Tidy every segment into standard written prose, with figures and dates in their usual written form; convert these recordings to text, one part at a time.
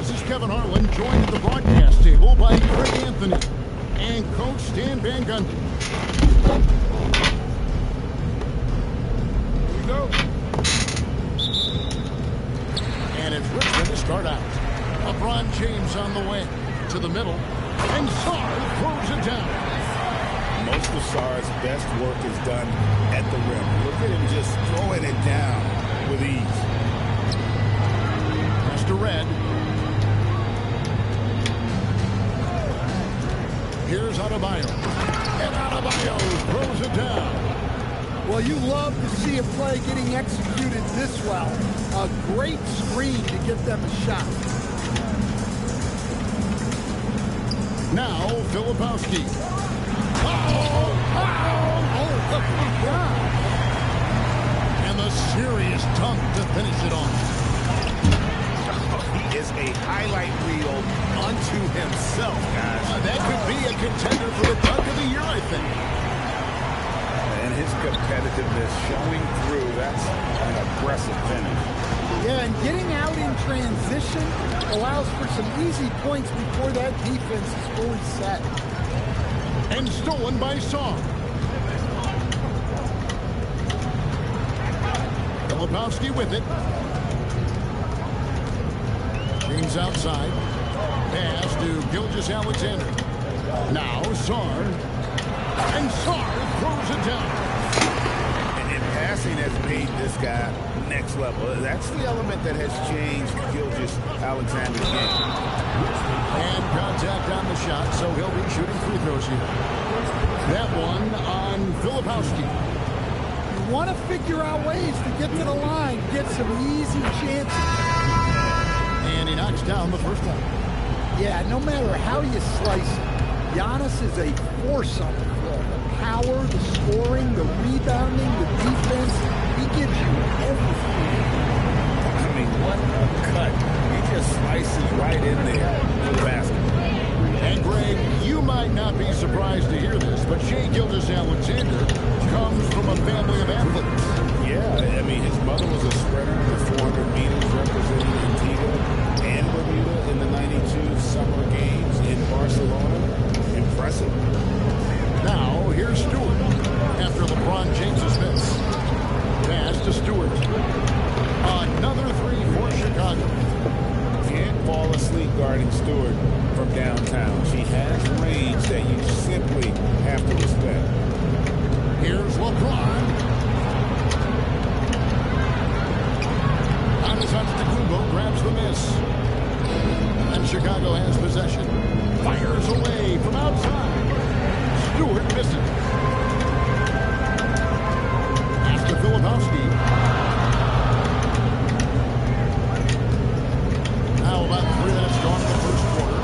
This is Kevin Harlan, joined at the broadcast table by Greg Anthony and Coach Stan Van Gundy. Here we go. And it's Richmond to start out. LeBron James on the way to the middle, and Sarr throws it down. Most of Sarr's best work is done at the rim. Look at him just throwing it down with ease. Pass to Red. Here's Adebayo. And Adebayo throws it down. Well, you love to see a play getting executed this well. A great screen to get them a shot. Now, Filipowski. And the serious dunk to finish it off. He is a highlight reel unto himself, guys. That could be a contender for the dunk of the year, I think. And his competitiveness showing through. That's an aggressive finish. Yeah, and getting out in transition allows for some easy points before that defense is fully set. And stolen by Sarr. Filipowski with it. James outside. Pass to Gilgeous-Alexander. Now Sarr. And Sarr throws it down. And passing has made this guy next level. That's the element that has changed Gilgeous-Alexander's game. And contact on the shot, so he'll be shooting free throws here. That one on Filipowski. You want to figure out ways to get to the line, get some easy chances. And he knocks down the first one. Yeah, no matter how you slice it, Giannis is a force on the floor. The power, the scoring, the rebounding, the defense, he gives you everything. I mean, what a cut. He just slices right in there for the basket. And Greg, you might not be surprised to hear this, but Shai Gilgeous-Alexander comes from a family of athletes. Yeah, I mean, his mother was a sprinter for 400 meters representing Antigua and Bermuda in the 92 Summer Games in Barcelona. Impressive. Now, here's Stewart after LeBron James's miss. Pass to Stewart. Another three for Chicago. Can't fall asleep guarding Stewart from downtown. She has range that you simply have to respect. Here's LeBron. Antetokounmpo grabs the miss. And Chicago has possession. Fires away from outside. Stewart misses. After Filipowski. Now about 3 minutes gone in the first quarter.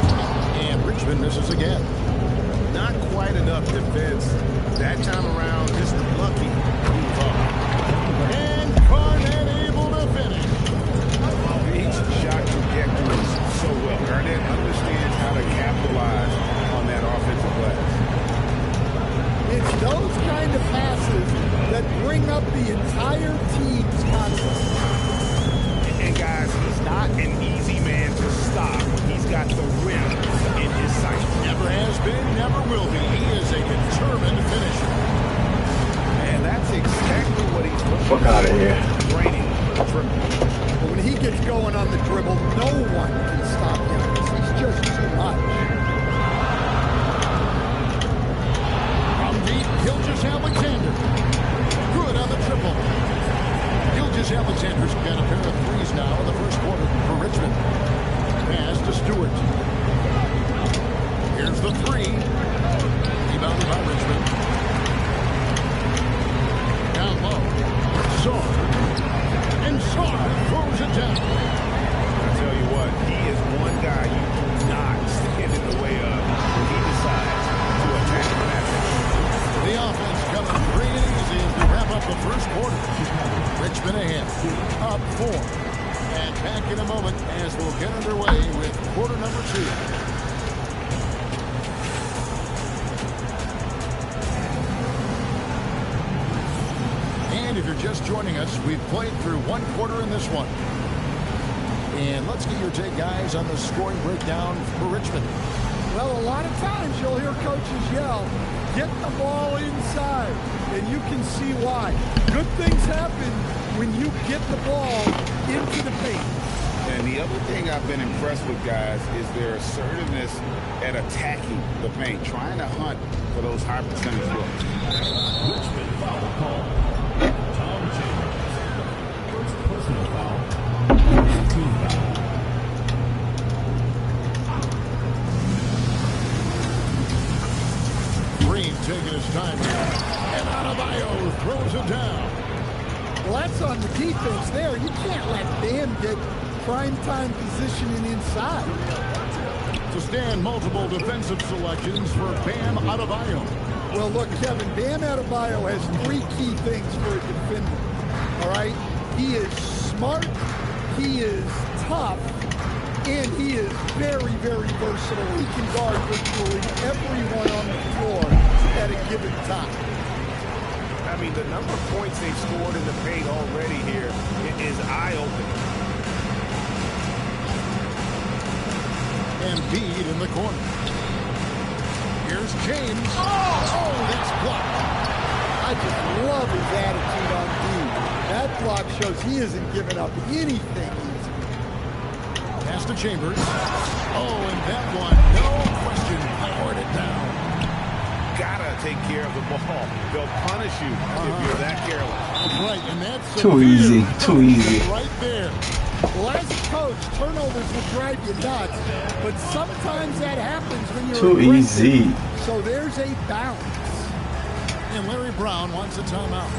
And Richmond misses again. Not quite enough defense. That time around, just lucky move up. And Garnett able to finish. Each shot trajectory so well. Garnett understands how to capitalize on that offensive glass. It's those kind of passes that bring up the entire team's confidence. And guys, he's not an easy man to stop. He's got the rim in his sight. Never has been, never will be. He is a determined finisher. And that's exactly what he's looking Fuck out of here. Draining triple. But when he gets going on the dribble, no one can stop him. He's just too much. From deep, Gilgeous-Alexander. Good on the triple. Gilgeous-Alexander's got a pair of threes now in the first quarter for Richmond. Pass to Stewart. Here's the three. Rebounded by Richmond. Down low. Sarr. And Sarr throws it down. I tell you what, he is one guy you do not stand in the way of when he decides to attack the basket. The offense coming free and easy as we wrap up the first quarter. Richmond ahead, up 4. And back in a moment as we'll get underway with quarter number 2. And if you're just joining us, we've played through one quarter in this one. And let's get your take, guys, on the scoring breakdown for Richmond. Well, a lot of times you'll hear coaches yell, get the ball inside, and you can see why. Good things happen when you get the ball into the paint. And the other thing I've been impressed with, guys, is their assertiveness at attacking the paint, trying to hunt for those high percentage looks. Richmond foul call. Tom Chambers. First personal foul. Team foul. Green taking his time here. And Adebayo throws it down. Well, that's on the defense there. You can't let Bam get prime-time positioning inside. To stand multiple defensive selections for Bam Adebayo. Well, look, Kevin, Bam Adebayo has three key things for a defender, all right? He is smart, he is tough, and he is very, very versatile. He can guard virtually everyone on the floor at a given time. I mean, the number of points they've scored in the paint already here is eye-opening. Embiid in the corner. Here's James. Oh, that's blocked. I just love his attitude on D. That block shows he isn't giving up anything easy. Pass to Chambers. Oh, and that one, no question, powered it down. Gotta take care of the ball. They'll punish you if you're that careless. Right, and that's Too easy, too easy. right there. Well, as a coach, turnovers will drive you nuts, but sometimes that happens when you're Too aggressive. easy. So there's a balance. And Larry Brown wants a timeout.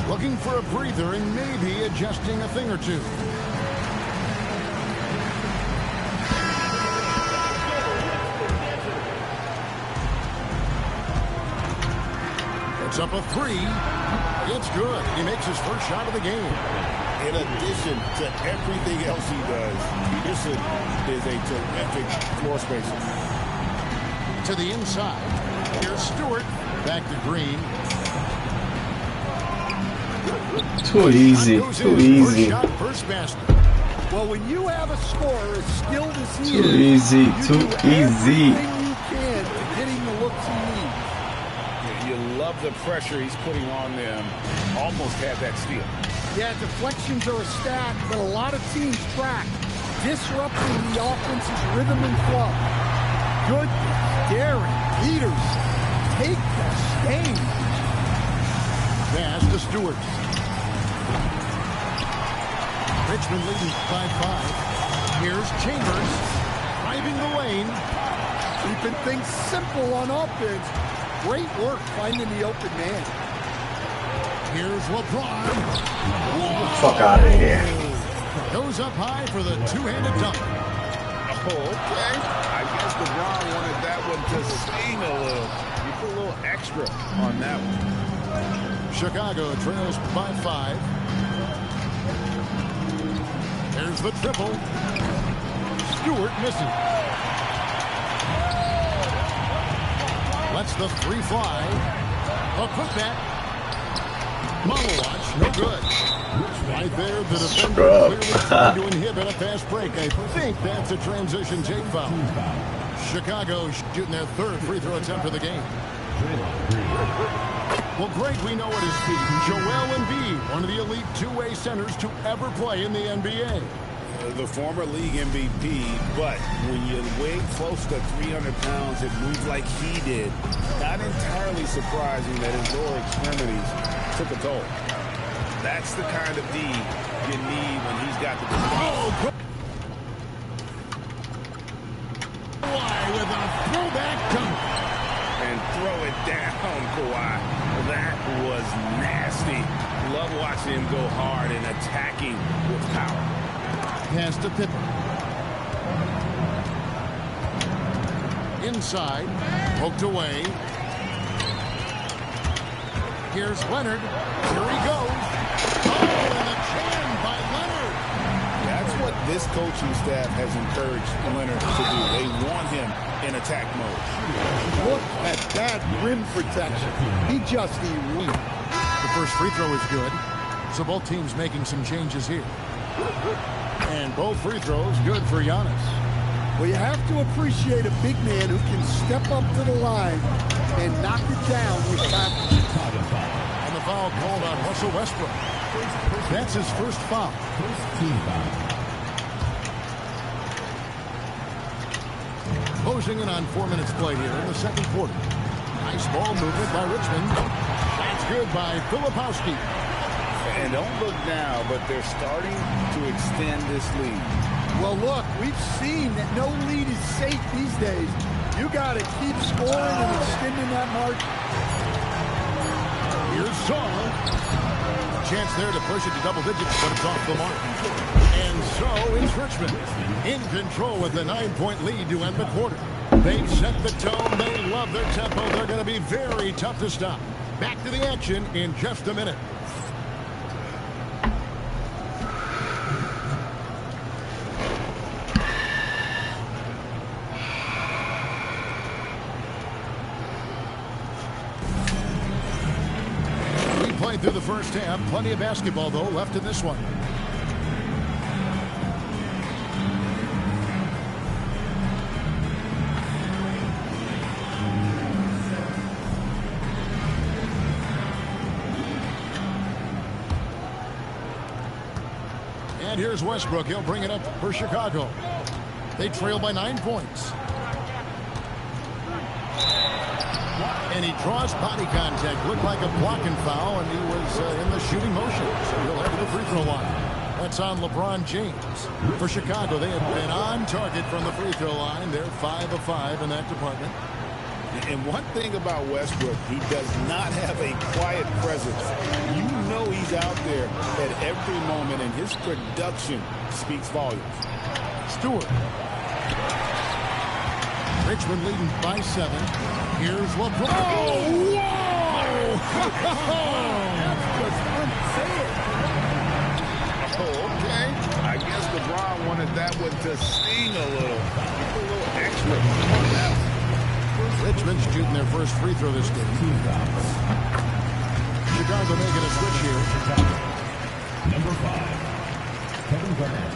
Looking for a breather and maybe adjusting a thing or two. Puts up a three. It's good. He makes his first shot of the game. In addition to everything else he does, Peterson is a terrific floor spacer. To the inside. Here's Stewart. Back to Green. Too easy, Goes too in. easy. First shot, first basket. Well, when you have a scorer as skilled as he Too is, easy, you too do easy. everything you can to getting the looks he needs. You love the pressure he's putting on them. Almost had that steal. Yeah, deflections are a stat that a lot of teams track, disrupting the offense's rhythm and flow. Good, daring leaders take the stage. Pass to Stewart. Richmond leading by 5. Here's Chambers. Driving the lane. Keeping things simple on offense. Great work finding the open man. Here's LeBron. Fuck out of here. Goes up high for the two-handed dunk. Oh, okay. I guess LeBron wanted that one to sting a little. You put a little extra on that one. Chicago trails by 5. There's the triple. Stewart missing. Lets the three fly. A putback. Malawatch, no good. Right there, the defender clearly trying to inhibit a fast break. I think that's a transition take foul. Chicago shooting their third free throw attempt of the game. Well, Greg, we know at his feet, Joel Embiid, one of the elite two-way centers to ever play in the NBA. The former league MVP, but when you weigh close to 300 pounds and move like he did, not entirely surprising that his lower extremities took a toll. That's the kind of D you need when he's got the Oh, Kawhi with a throwback dunk. and throw it down, Kawhi. That was nasty. Love watching him go hard and attacking with power. Pass to Pippen. Inside. Poked away. Here's Leonard. Here he goes. Oh, and the jam by Leonard. That's what this coaching staff has encouraged Leonard to do. They want him in attack mode. Look at that rim protection. He just elite. The first free throw is good. So both teams making some changes here. And both free throws good for Giannis. Well, you have to appreciate a big man who can step up to the line and knock it down with confidence. Chicago foul. And the foul called on Russell Westbrook. That's his first foul. First team foul. Closing in on 4 minutes play here in the second quarter. Nice ball movement by Richmond. That's good by Filipowski. And don't look now, but they're starting to extend this lead. Well, look, we've seen that no lead is safe these days. You got to keep scoring and extending that margin. Here's Saul. Chance there to push it to double digits, but it's off the mark. And so it's Richmond in control with a 9-point lead to end the quarter. They've set the tone. They love their tempo. They're going to be very tough to stop. Back to the action in just a minute. Through the first half. Plenty of basketball, though, left in this one. And here's Westbrook. He'll bring it up for Chicago. They trail by 9 points. And he draws body contact. Looked like a blocking foul, and he was in the shooting motion. So he'll head to the free throw line. That's on LeBron James. For Chicago, they have been on target from the free throw line. They're 5 of 5 in that department. And one thing about Westbrook, he does not have a quiet presence. You know he's out there at every moment, and his production speaks volumes. Stewart. Richmond leading by 7. Here's LeBron. Oh, whoa! That's just unfair. Oh, okay. I guess LeBron wanted that one to sting a little. A little extra on that. Richmond's shooting their first free throw this game. Chicago making a switch here. Number 5, Kevin Garnett.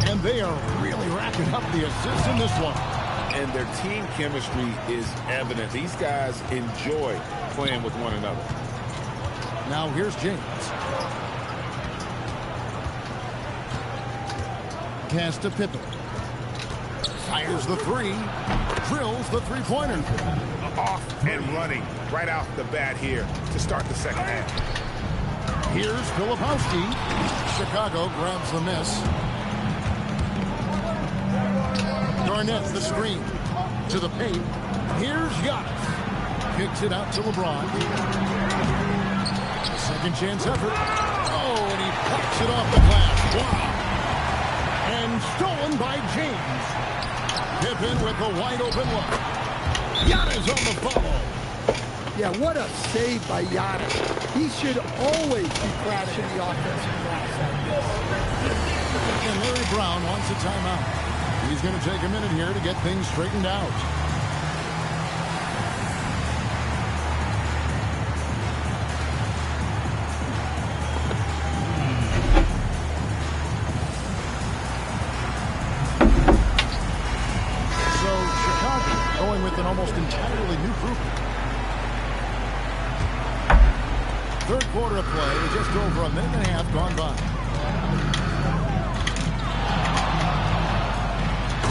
And they are really racking up the assists in this one. And their team chemistry is evident. These guys enjoy playing with one another. Now here's James. Pass to Pippen. Fires the three. Drills the three-pointer. Off and running right out the bat here to start the second half. Here's Filipowski. Chicago grabs the miss. Garnett the screen to the paint. Here's Giannis. Kicks it out to LeBron. Second chance effort. Oh, and he pops it off the glass. Wow. And stolen by James. Pippen with the wide open look. Giannis on the follow. Yeah, what a save by Giannis. He should always be flashing the offensive glass like this. And Larry Brown wants a timeout. He's going to take a minute here to get things straightened out. So Chicago going with an almost entirely new group. Third quarter of play with just over a minute and a half gone by.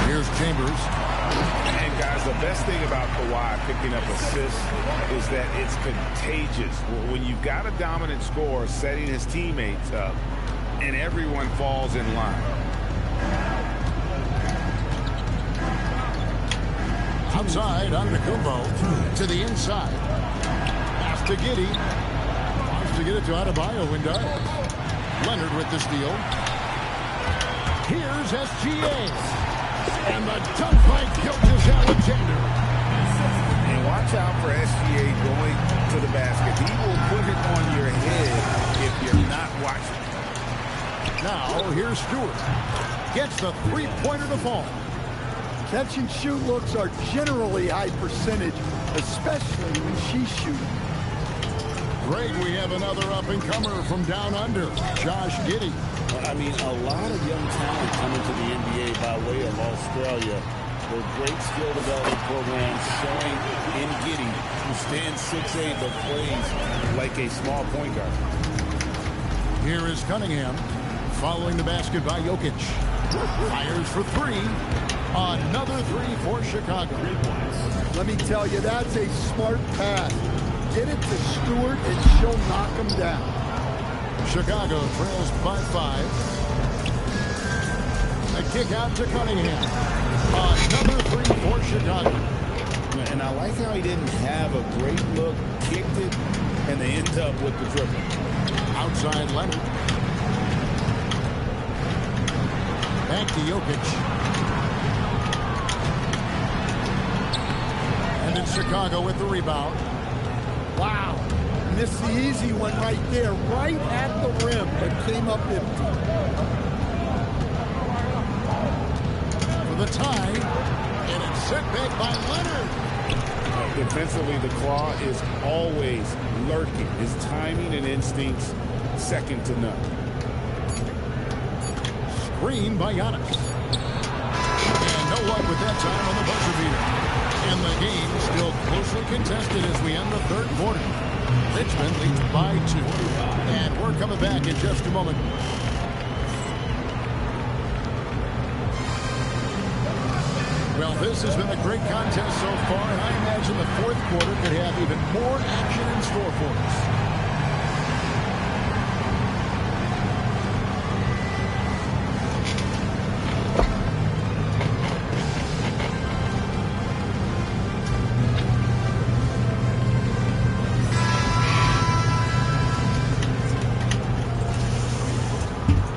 Here's Chambers. And guys, the best thing about Kawhi picking up assists is that it's contagious. When you've got a dominant scorer setting his teammates up and everyone falls in line. Outside on Kumbo to the inside. Pass to Giddey. Wants to get it to Adebayo and does. Leonard with the steal. Here's SGA. And the dunk by Gilgeous-Alexander. And watch out for SGA going to the basket. He will put it on your head if you're not watching. Now, here's Stewart. Gets the three-pointer to fall. Catch and shoot looks are generally high percentage, especially when she's shooting. Greg, we have another up-and-comer from down under, Josh Giddey. I mean, a lot of young talent coming to the NBA by way of Australia. With great skill development programs showing in Giddey, who stands 6'8", but plays like a small point guard. Here is Cunningham, following the basket by Jokic. Fires for three. Another three for Chicago. Let me tell you, that's a smart pass. Get it to Stewart, and she'll knock him down. Chicago trails by 5. A kick out to Cunningham. Another three for Chicago. And I like how he didn't have a great look, kicked it, and they end up with the triple. Outside Leonard. Back to Jokic. And it's Chicago with the rebound. Wow. Missed the easy one right there, right at the rim, but came up empty. For the tie, and it's sent back by Leonard. Defensively, the claw is always lurking. His timing and instincts, second to none. Screen by Giannis. And no luck with that time on the buzzer beater. And the game still closely contested as we end the third quarter. Richmond leads by 2. And we're coming back in just a moment. Well, this has been a great contest so far, and I imagine the fourth quarter could have even more action in store for us.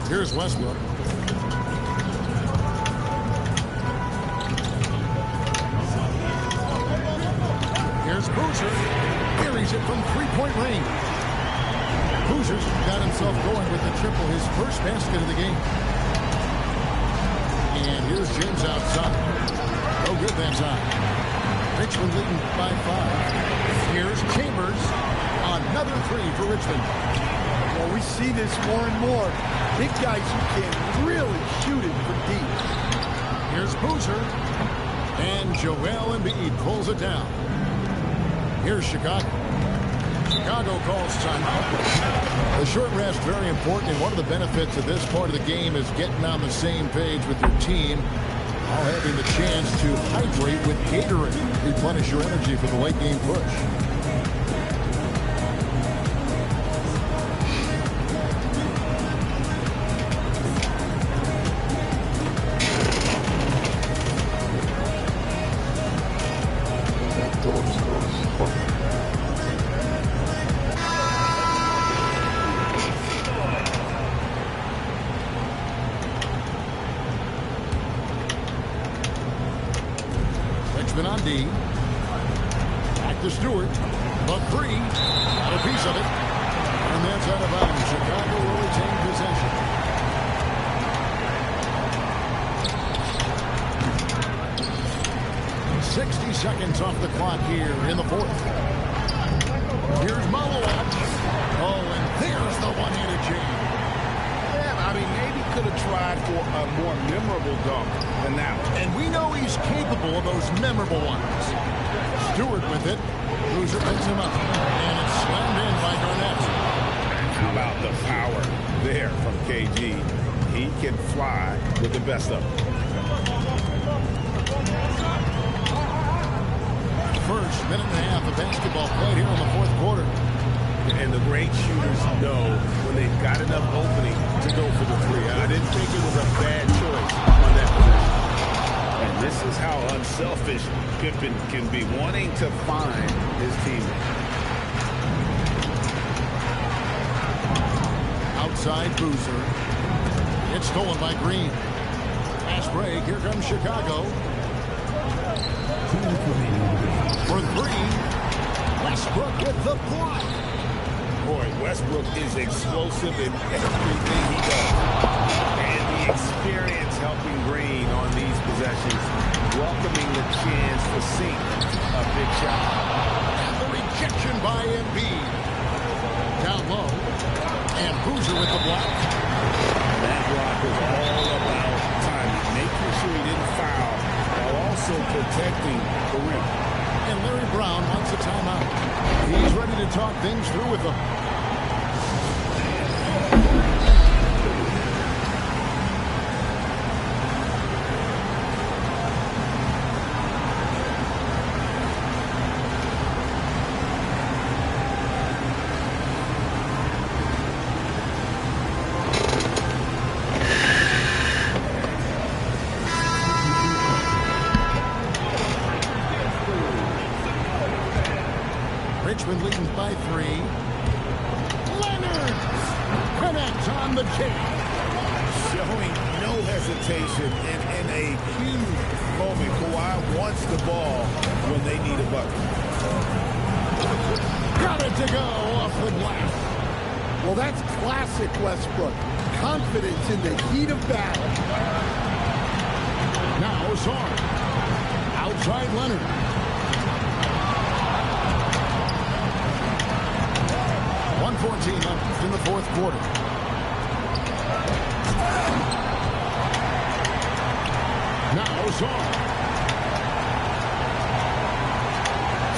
Here's Westbrook. Here's Boozer. Carries it from three-point range. Boozer's got himself going with the triple, his first basket of the game. And here's James outside. No good that time. Richmond leading by 5. Here's Chambers. Another three for Richmond. Well, we see this more and more. Big guys who can really shoot it from deep. Here's Boozer. And Joel Embiid pulls it down. Here's Chicago. Chicago calls timeout. The short rest, very important, and one of the benefits of this part of the game is getting on the same page with your team, while having the chance to hydrate with Gatorade. Replenish your energy for the late game push. Richmond on D. Back to Stewart. The three. Got a piece of it. And that's out of bounds. Chicago will retain possession. Seconds off the clock here in the fourth. Here's Malawat. Oh, and there's the one-handed jam. Yeah, I mean, maybe could have tried for a more memorable dunk than that one. And we know he's capable of those memorable ones. Stewart with it. Boozer picks him up. And it's slammed in by Garnett. How about the power there from KG? He can fly with the best of them. First minute and a half of basketball played here in the fourth quarter. And the great shooters know when they've got enough opening to go for the three. I didn't think it was a bad choice on that possession. And this is how unselfish Pippen can be, wanting to find his teammate. Outside Boozer. It's stolen by Green. Fast break. Here comes Chicago. For three. Westbrook with the block. Boy, Westbrook is explosive in everything he does. And the experience helping Green on these possessions, welcoming the chance to sink a big shot. And the rejection by Embiid. Down low. And Boozer with the block. That block was all about timing, making sure he didn't foul while also protecting the rim. And Larry Brown wants a timeout. He's ready to talk things through with them. Richmond leading by 3. Leonard connects on the kick. Showing no hesitation in a huge moment. Kawhi wants the ball when they need a bucket. Got it to go off the glass. Well, that's classic Westbrook. Confidence in the heat of battle. Now Zorn. Outside Leonard. 1:14 left in the fourth quarter. Now Zorn.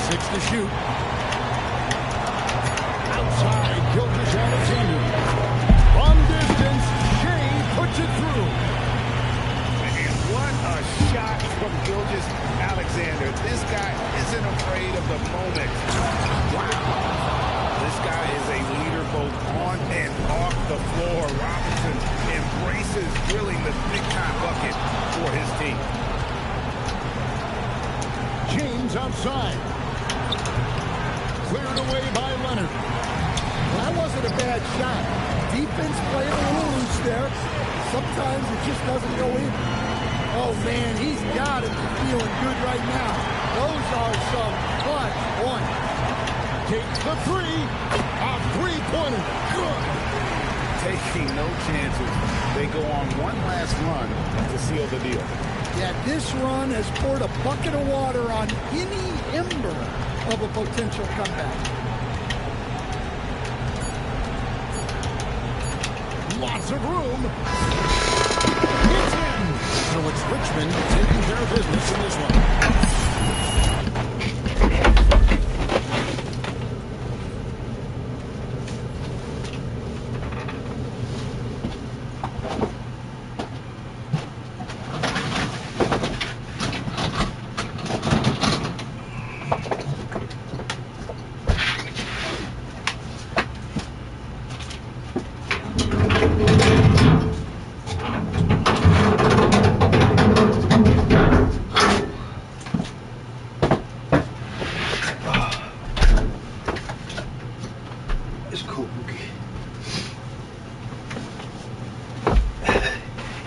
6 to shoot. Outside Gilgeous-Alexander. From distance, Shea puts it through. And what a shot from Gilgeous-Alexander. This guy isn't afraid of the moment. Wow. This guy is a leader both on and off the floor. Robinson embraces drilling the big-time bucket for his team. James outside. Cleared away by Leonard. Well, that wasn't a bad shot. Defense playing a little loose there. Sometimes it just doesn't go in. Oh, man, he's got to be feeling good right now. Those are some clutch points. Takes the 3. A three-pointer. Good. Taking no chances. They go on one last run to seal the deal. Yeah, this run has poured a bucket of water on any ember of a potential comeback. Lots of room. It's in. So it's Richmond taking care of business in this one.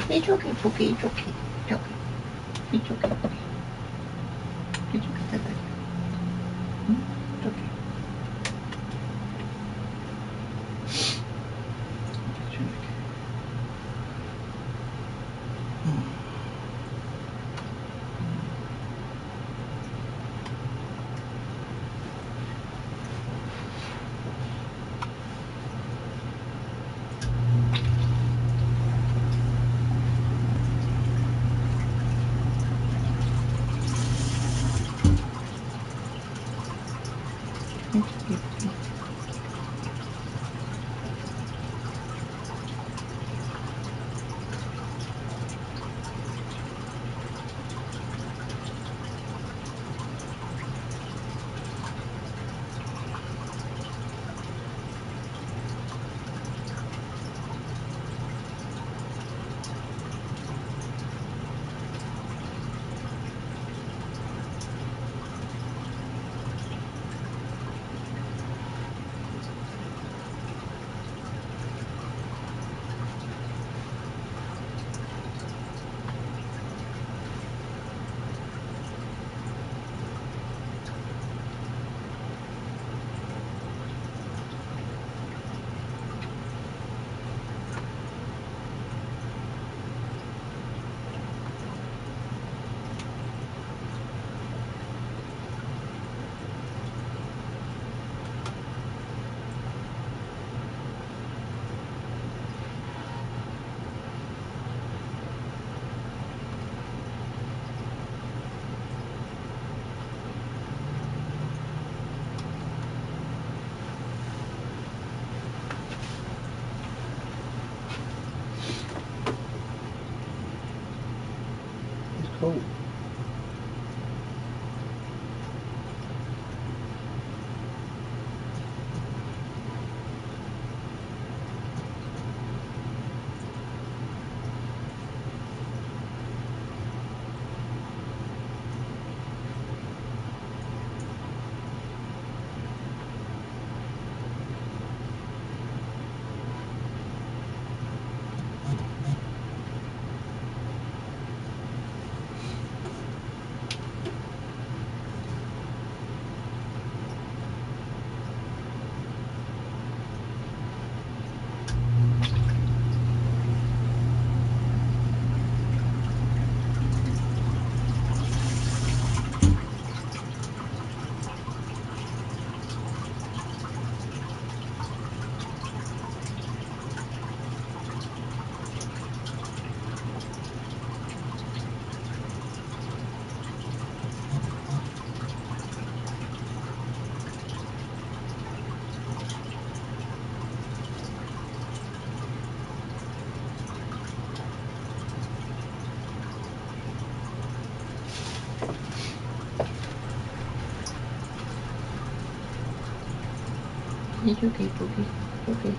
It's okay, it's okay, it's okay, it's okay. It's okay, okay. It's okay, it's okay. It's okay. Oh. It's okay, Pookie. It's okay.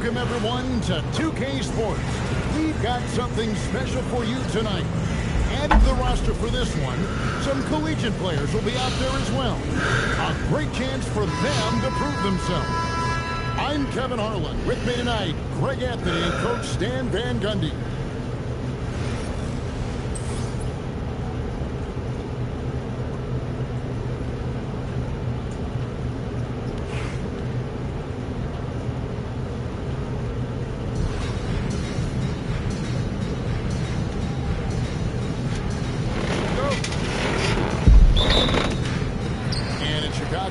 Welcome, everyone, to 2K Sports. We've got something special for you tonight. Added to the roster for this one, some collegiate players will be out there as well. A great chance for them to prove themselves. I'm Kevin Harlan. With me tonight, Greg Anthony and Coach Stan Van Gundy.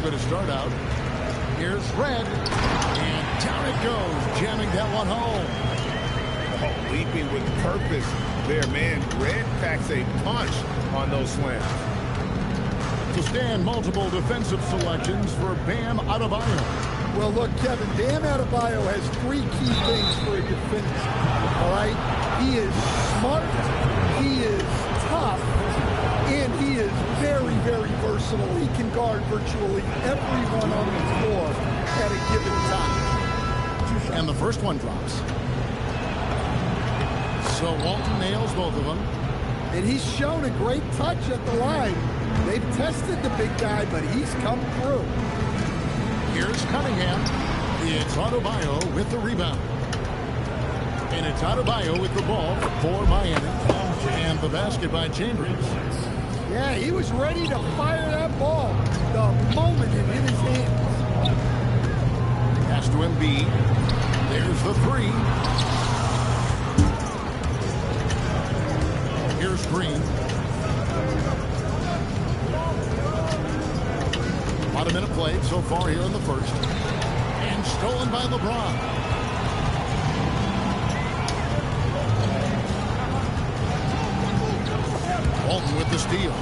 To start out, here's Red, and down it goes, jamming that one home. Oh, leaping with purpose there, man. Red packs a punch on those slams. To stand multiple defensive selections for Bam Adebayo. Well, look, Kevin, Bam Adebayo has three key things for a defender. All right? He is smart, he is tough, and he is very, very versatile. He can guard virtually everyone on the floor at a given time. And the first one drops. So Walton nails both of them. And he's shown a great touch at the line. They've tested the big guy, but he's come through. Here's Cunningham. It's Adebayo with the rebound. And it's Adebayo with the ball for Miami. And the basket by Chambers. Yeah, he was ready to fire that ball the moment it hit his hands. Pass to Embiid. There's the three. Here's Green. About a minute played so far here in the first. And stolen by LeBron. Walton with the steal.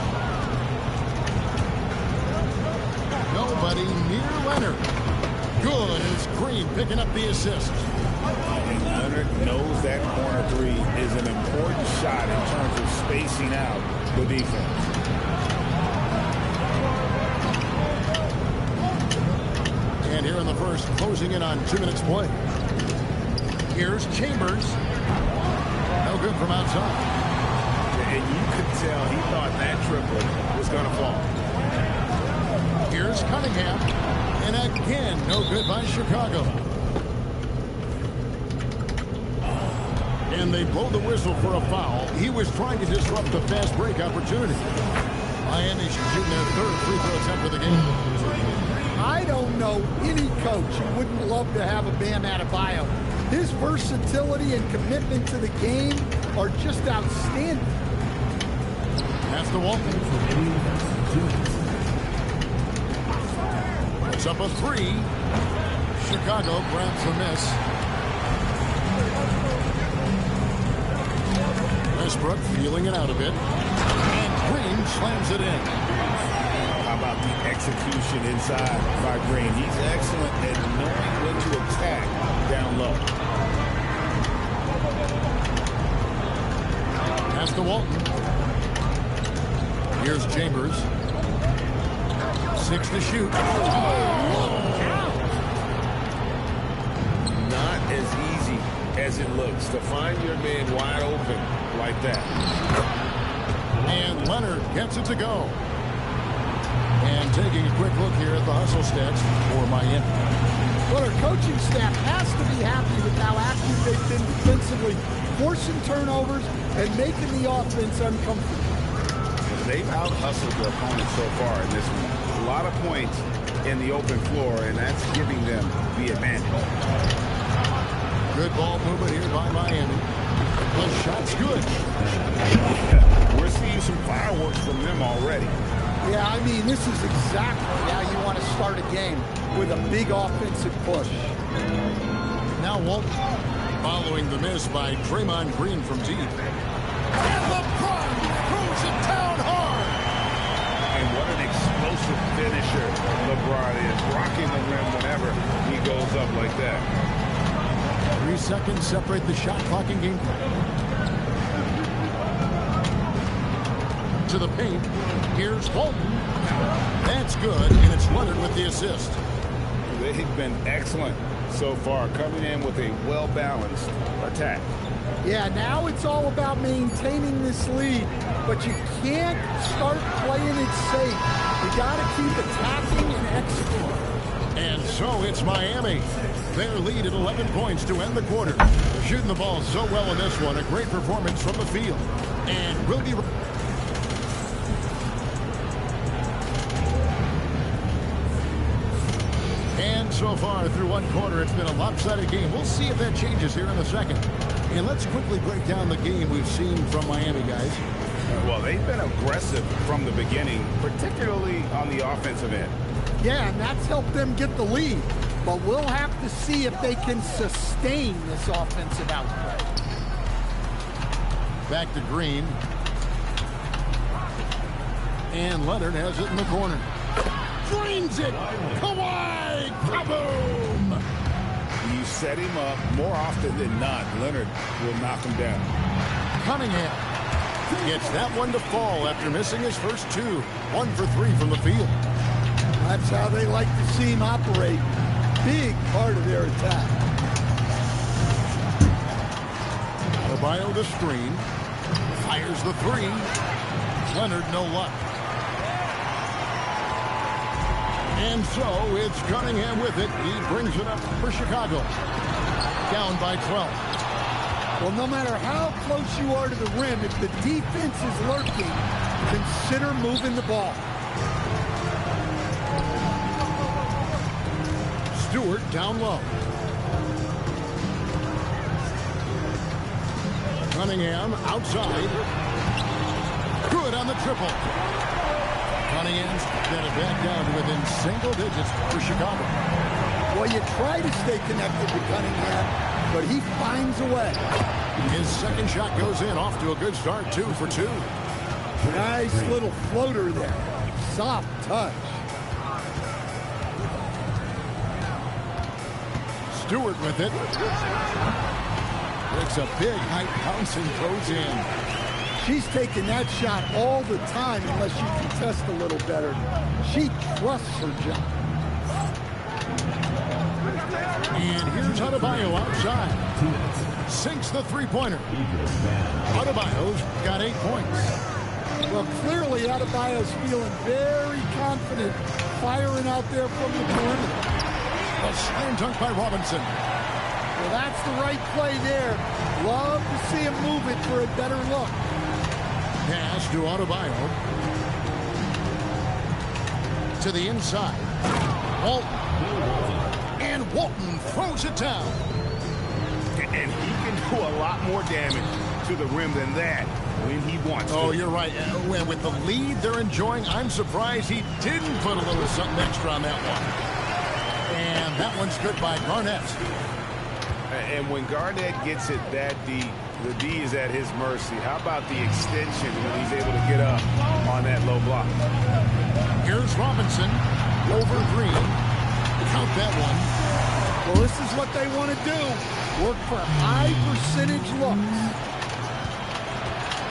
Nobody near Leonard. Good as Green picking up the assist. And Leonard knows that corner three is an important shot in terms of spacing out the defense. And here in the first, closing in on 2 minutes play. Here's Chambers. No good from outside. And you could tell he thought that triple was going to fall. Here's Cunningham. And again, no good by Chicago. And they blow the whistle for a foul. He was trying to disrupt the fast break opportunity. Miami shooting their third free throw attempt of the game. I don't know any coach who wouldn't love to have a Bam Adebayo. His versatility and commitment to the game are just outstanding. That's the Walton. Puts up a three. Chicago grabs the miss. Westbrook feeling it out a bit. And Green slams it in. How about the execution inside by Green? He's excellent at knowing when to attack down low. Pass to Walton. Here's Chambers. 6 to shoot. Not as easy as it looks to find your man wide open like that. And Leonard gets it to go. And taking a quick look here at the hustle stats for Miami. Well, our coaching staff has to be happy with how active they've been defensively, forcing turnovers and making the offense uncomfortable. They've out-hustled their opponents so far in this one. A lot of points in the open floor, and that's giving them the advantage. Good ball movement here by Miami. The shot's good. We're seeing some fireworks from them already. Yeah, I mean, this is exactly how you want to start a game, with a big offensive push. Now Walton following the miss by Draymond Green from deep. And LeBron throws it down hard. And what an explosive finisher LeBron is, rocking the rim whenever he goes up like that. 3 seconds separate the shot clock and game clock. To the paint. Here's Walton. That's good, and it's Leonard with the assist. They've been excellent so far, coming in with a well-balanced attack. Yeah, now it's all about maintaining this lead, but you can't start playing it safe. You got to keep attacking and executing. And so it's Miami. Their lead at 11 points to end the quarter. Shooting the ball so well in this one. A great performance from the field. And we'll be... And so far through one quarter, it's been a lopsided game. We'll see if that changes here in the second. And let's quickly break down the game we've seen from Miami, guys. Well, they've been aggressive from the beginning, particularly on the offensive end. Yeah, and that's helped them get the lead. But we'll have to see if they can sustain this offensive output. Back to Green. And Leonard has it in the corner. Drains it! Kawhi! Kaboom! You set him up more often than not. Leonard will knock him down. Cunningham gets that one to fall after missing his first two. 1 for 3 from the field. That's how they like to see him operate. Big part of their attack. Adebayo the screen. Fires the three. Leonard no luck. And so it's Cunningham with it. He brings it up for Chicago. Down by 12. Well, no matter how close you are to the rim, if the defense is lurking, consider moving the ball. Stewart down low. Cunningham outside. Good on the triple. Cunningham's got it back down to within single digits for Chicago. Well, you try to stay connected to Cunningham, but he finds a way. His second shot goes in, off to a good start, 2 for 2. Nice little floater there. Soft touch. Stewart with it. Makes a big height bounce and goes in. She's taking that shot all the time unless you contest a little better. She trusts her job. And here's Adebayo outside. Sinks the three-pointer. Adebayo's got 8 points. Well, clearly Adebayo's feeling very confident firing out there from the perimeter. A slam dunk by Robinson. Well, that's the right play there. Love to see him move it for a better look. Pass to Adebayo. To the inside. Walton. And Walton throws it down. And he can do a lot more damage to the rim than that when he wants to. Oh, you're right. With the lead they're enjoying, I'm surprised he didn't put a little something extra on that one. And that one's good by Garnett. And when Garnett gets it that deep, the D is at his mercy. How about the extension when he's able to get up on that low block? Here's Robinson over Green. Count that one. Well, this is what they want to do. Work for high percentage looks.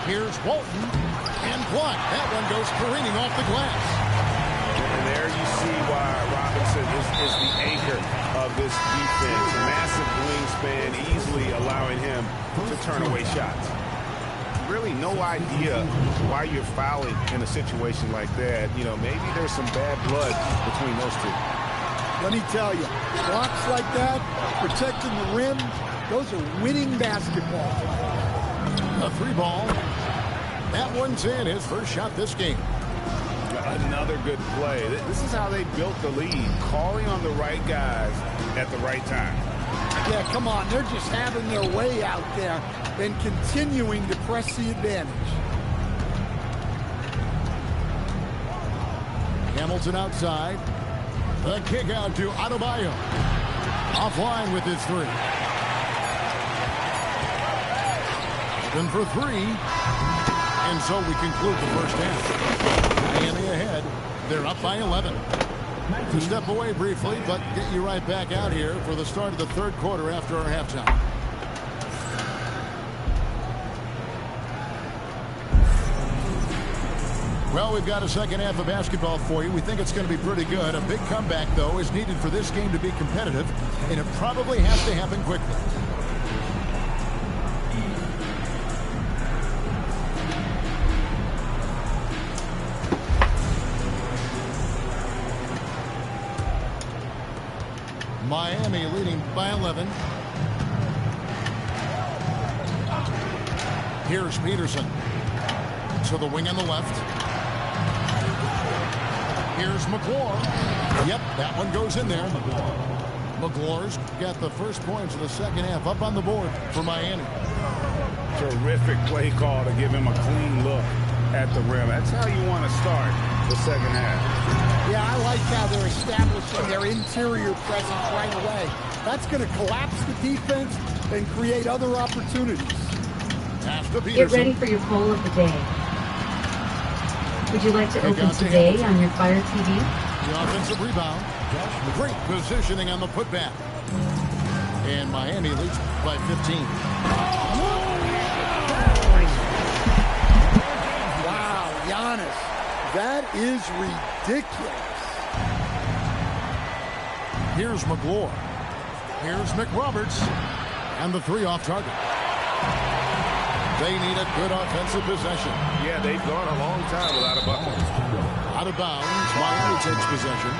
Here's Walton. And blocked. That one goes careening off the glass. And there you see why Robinson is the anchor of this defense. Massive wingspan, easily allowing him to turn away shots. Really no idea why you're fouling in a situation like that. You know, maybe there's some bad blood between those two. Let me tell you, blocks like that, protecting the rim, those are winning basketball. A 3-ball. That one's in. His first shot this game. Another good play. This is how they built the lead, calling on the right guys at the right time. Yeah, come on. They're just having their way out there and continuing to press the advantage. Hamilton outside. The kick out to Adebayo. Offline with his 3. Open for 3. And so we conclude the first half. Miami ahead. They're up by 11. To step away briefly, but get you right back out here for the start of the third quarter after our halftime. Well, we've got a second half of basketball for you. We think it's going to be pretty good. A big comeback, though, is needed for this game to be competitive, and it probably has to happen quickly. Miami leading by 11. Here's Peterson to the wing on the left. Here's McClure. Yep, that one goes in there. McClure's got the first points of the second half up on the board for Miami. Terrific play call to give him a clean look at the rim. That's how you want to start the second half. Yeah, I like how they're establishing their interior presence right away. That's going to collapse the defense and create other opportunities. Get ready for your poll of the day. Would you like to open today on your Fire TV? The offensive rebound. Great positioning on the putback. And Miami leads by 15. Wow, Giannis. That is ridiculous. Here's McClure. Here's McRoberts. And the three off target. They need a good offensive possession. Yeah, they've gone a long time without a bucket. Out of bounds, Miami takes possession.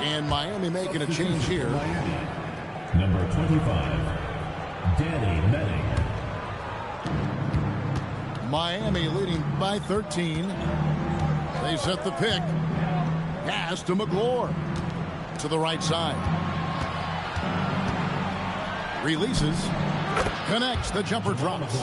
And Miami making a change here. Number 25, Danny Manning. Miami leading by 13. They set the pick. Pass to McClure. To the right side. Releases. Connects. The jumper drops.